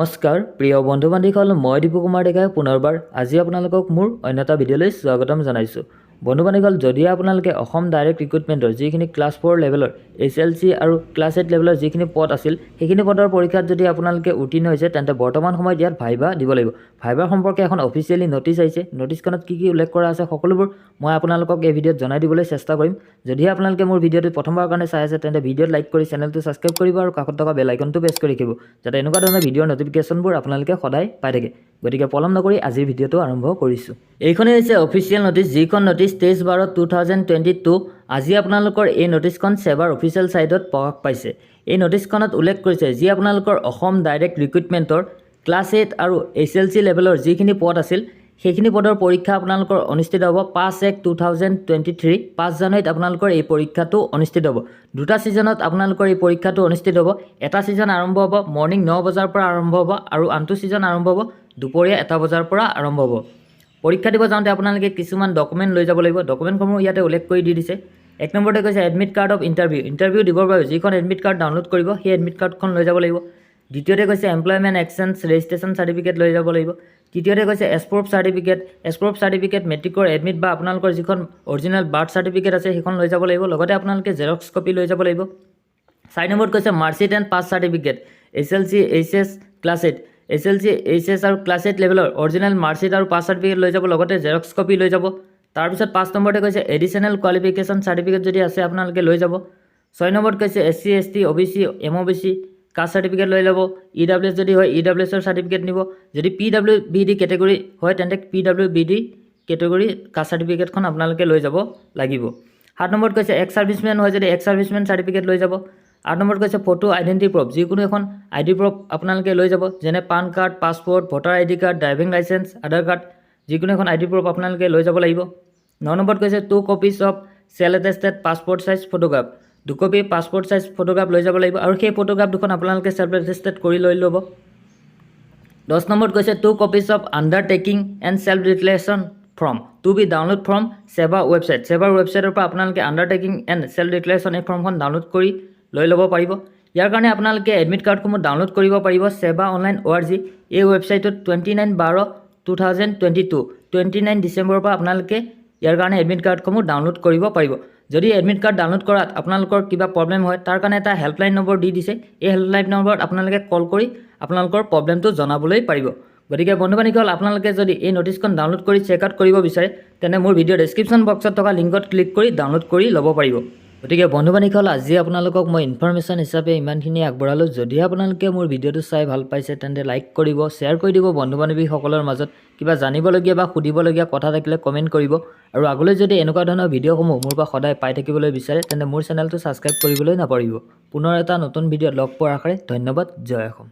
নমস্কাৰ প্ৰিয় বন্ধু বান্ধৱীসকল মই দীপু কুমাৰ ডেকাই পুনৰবাৰ আজি আপোনালোকক মোৰ অন্য এটা ভিডিঅ'লৈ স্বাগতম জনাইছোঁ। বন্ধু বান্ধৱীসকল যদি আপোনালোকে অসম ডাইৰেক্ট ৰিক্ৰুটমেণ্টৰ যিখিনি ক্লাছ 4 লেভেলৰ SLC আৰু ক্লাছ 8 লেভেলৰ যিখিনি পদ আছিল সেইখিনি পদৰ পৰীক্ষাত যদি আপোনালোকে উত্তীৰ্ণ হৈছে তেন্তে বৰ্তমান সময়ত ইয়াত ভাইবা দিব লাগিব। ভাইবাৰ সম্পৰ্কে এখন অফিচিয়েলি নটিচ আহিছে। নটিচখনত কি উল্লেখ কৰা আছে সকলোবোৰ মই আপোনালোকক এই ভিডিঅ'ত জনাই দিবলৈ চেষ্টা কৰিম। যদি আপোনালোকে মোৰ ভিডিঅ'টো প্ৰথমবাৰৰ কাৰণে চাই আছে তেন্তে ভিডিঅ'ত লাইক কৰি চেনেলটো ছাবস্ক্ৰাইব কৰিব আৰু কাষত থকা বেল আইকনটো প্ৰেছ কৰি ৰাখিব যাতে এনেকুৱা ধৰণৰ ভিডিঅ'ৰ নটিফিকেশ্যনবোৰ আপোনালোকে সদায় পাই থাকে। গতিকে পলম নকৰি আজিৰ ভিডিঅ'টো আৰম্ভ কৰিছোঁ। এইখনেই হৈছে অফিচিয়েল নটিচ, যিখন নটিচ 23/12/2022 আজি আপোনালোকৰ এই নটিচখন সেৱাৰ অফিচিয়েল ছাইটত প্ৰকাশ পাইছে। এই নটিচখনত উল্লেখ কৰিছে যি আপোনালোকৰ অসম ডাইৰেক্ট ৰিক্ৰুটমেণ্টৰ ক্লাছ 8 আৰু SLC লেভেলৰ যিখিনি পদ আছিল সেইখিনি পদৰ পৰীক্ষা আপোনালোকৰ অনুষ্ঠিত হ'ব 5/1/2023 5 জানুৱাৰীত আপোনালোকৰ এই পৰীক্ষাটো অনুষ্ঠিত হ'ব। দুটা ছিজনত আপোনালোকৰ এই পৰীক্ষাটো অনুষ্ঠিত হ'ব। এটা ছিজন আৰম্ভ হ'ব মৰ্ণিং 9 বজাৰ পৰা আৰম্ভ হ'ব আৰু আনটো ছিজন আৰম্ভ হ'ব দুপৰীয়া 1 বজাৰ পৰা আৰম্ভ হ'ব। পৰীক্ষা দিব যাওঁতে আপোনালোকে কিছুমান ডকুমেণ্ট লৈ যাব লাগিব। ডকুমেণ্টসমূহ ইয়াতে উল্লেখ কৰি দি দিছে। 1 নম্বৰতে কৈছে এডমিট কাৰ্ড অফ ইণ্টাৰভিউ দিবৰ বাবে যিখন এডমিট কাৰ্ড ডাউনলোড কৰিব সেই এডমিট কাৰ্ডখন লৈ যাব লাগিব। দ্বিতীয়তে কৈছে এমপ্লয়মেণ্ট এক্সচেঞ্জ ৰেজিষ্ট্ৰেশ্যন চাৰ্টিফিকেট লৈ যাব লাগিব। তৃতীয়তে কৈছে এছপ্ৰুফ চাৰ্টিফিকেট মেট্ৰিকৰ এডমিট বা আপোনালোকৰ যিখন অৰিজিনেল বাৰ্থ চাৰ্টিফিকেট আছে সেইখন লৈ যাব লাগিব। লগতে আপোনালোকে জেৰক্স কপি লৈ যাব লাগিব। 4 নম্বৰত কৈছে marksheet and pass certificate SLC HS class 8 SLC HS আৰু ক্লাছ 8 লেভেলৰ অৰিজিনেল মাৰ্কশ্বিট আৰু পাছ চাৰ্টিফিকেট লৈ যাব। লগতে জেৰক্স কপি লৈ যাব। তাৰপিছত 5 নম্বৰতে কৈছে এডিশ্যনেল কোৱালিফিকেশ্যন চাৰ্টিফিকেট যদি আছে আপোনালোকে লৈ যাব। 6 নম্বৰত কৈছে SC ST OBC MOBC caste certificate লৈ যাব। EWS যদি হয় EWSৰ চাৰ্টিফিকেট নিব। যদি PWBD কেটেগৰী হয় তেন্তে PWBD কেটেগৰী কাষ্ট চাৰ্টিফিকেটখন আপোনালোকে লৈ যাব লাগিব। 7 নম্বৰত কৈছে এক্স ছাৰ্ভিচমেন হয় যদি এক্স ছাৰ্ভিচমেন চাৰ্টিফিকেট লৈ যাব। 8 নম্বৰত কৈছে ফটো আইডেণ্টি প্ৰুফ যিকোনো এখন ID প্ৰুফ আপোনালোকে লৈ যাব, যেনে PAN card, passport, voter ID card, driving licence, Aadhaar card, যিকোনো এখন ID প্ৰুফ আপোনালোকে লৈ যাব লাগিব। 9 নম্বৰত কৈছে 2 copies of self attested passport size photograph 2 copy passport size photograph লৈ যাব লাগিব আৰু সেই ফটোগ্ৰাফ দুখন আপোনালোকে চেল্ফ এটেষ্টেড কৰি লৈ ল'ব। 10 নম্বৰত কৈছে 2 copies of undertaking and self declaration form to be download from সেৱাৰ ৱেবছাইটৰ পৰা আপোনালোকে আণ্ডাৰটেকিং এণ্ড চেল্ফ ডিক্লেৰেশ্যন এই ফৰ্মখন ডাউনলোড কৰি লৈ ল'ব পাৰিব। ইয়াৰ কাৰণে আপোনালোকে এডমিট কাৰ্ডসমূহ ডাউনলোড কৰিব পাৰিব সেৱা অনলাইন ORG এই ৱেবছাইটত 29/12/2022 29 ডিচেম্বৰৰ পৰা আপোনালোকে ইয়াৰ কাৰণে এডমিট কাৰ্ডসমূহ ডাউনলোড কৰিব পাৰিব। যদি এডমিট কাৰ্ড ডাউনলোড কৰাত আপোনালোকৰ কিবা প্ৰব্লেম হয় তাৰ কাৰণে এটা হেল্পলাইন নম্বৰ দি দিছে। এই হেল্পলাইন নম্বৰত আপোনালোকে কল কৰি আপোনালোকৰ প্ৰব্লেমটো জনাবলৈ পাৰিব। গতিকে বন্ধু বান্ধৱীসকল আপোনালোকে যদি এই নটিচখন ডাউনলোড কৰি চেক আউট কৰিব বিচাৰে তেনে মোৰ ভিডিঅ' ডেছক্ৰিপশ্যন বক্সত থকা লিংকত ক্লিক কৰি ডাউনলোড কৰি ল'ব পাৰিব। গতিকে বন্ধু বান্ধৱীসকল আজি আপোনালোকক মই ইনফৰমেশ্যন হিচাপে ইমানখিনি আগবঢ়ালোঁ। যদি আপোনালোকে মোৰ ভিডিঅ'টো চাই ভাল পাইছে তেন্তে লাইক কৰিব, শ্বেয়াৰ কৰি দিব। বন্ধু বান্ধৱীসকলৰ মাজত কিবা জানিবলগীয়া বা সুধিবলগীয়া কথা থাকিলে কমেণ্ট কৰিব আৰু আগলৈ যদি এনেকুৱা ধৰণৰ ভিডিঅ'সমূহ মোৰ পৰা সদায় পাই থাকিবলৈ বিচাৰে তেন্তে মোৰ চেনেলটো ছাবস্ক্ৰাইব কৰিবলৈ নাপাহৰিব। পুনৰ এটা নতুন ভিডিঅ'ত লগ পোৱাৰ আশাৰে ধন্যবাদ। জয় অসম।